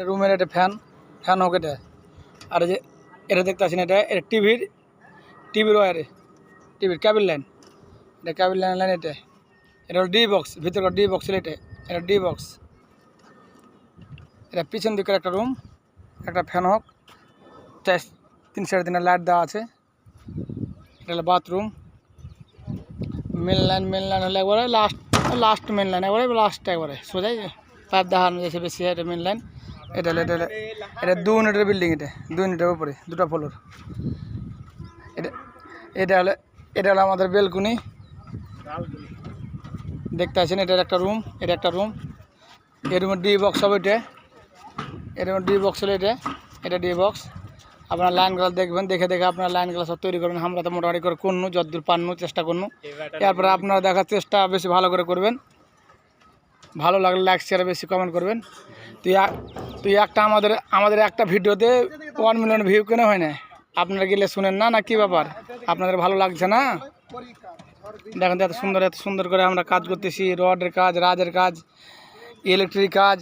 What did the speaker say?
রুমের একটা ফ্যান হোক এটা। আর যে এটা দেখতে পাচ্ছেন এটা টিভির ওয়ারে, টিভির ক্যাবিল লাইন, এটা ক্যাবিল লাইন এটা হলো ডি বক্স, ভিতরে ডি বক্স এটা ডি বক্স। এটা পিছন দিকের একটা রুম, একটা ফ্যান হোক, 3-3.5 লাইট দেওয়া আছে। এটা হলো বাথরুম। মেন লাইন হলে একবারে লাস্ট মেন লাইন, একবারে সোজাই পাইপ দেখানো যাচ্ছে বেশি। এটা মেন লাইন। এটা 2 ইউনিটের বিল্ডিং, এটা 2 ইউনিটের উপরে 2টা ফ্লোর। এটা হলো আমাদের বেলকুনি দেখতে আছেন। এটার একটা রুম, এটা একটা রুম। এই রুমের ডি বক্স হবে এর রুমের ডি বক্স হলো এটা ডি বক্স। আপনার লাইনগুলো দেখবেন, দেখে আপনার লাইনগুলো সব তৈরি করবেন। আমরা তো মোটামুটি করে করনু, যতদূর পান্নু চেষ্টা করনু। এরপরে আপনারা দেখার চেষ্টা বেশি ভালো করে করবেন। ভালো লাগলে লাইক শেয়ার বেশি কমেন্ট করবেন। তুই একটা আমাদের একটা ভিডিওতে 1 মিলিয়ন ভিউ কেন হয় না? আপনারা গেলে শুনেন না কি ব্যাপার? আপনাদের ভালো লাগছে না? দেখেন এত সুন্দর করে আমরা কাজ করতেছি। রডের কাজ, রাজের কাজ, ইলেকট্রিক কাজ।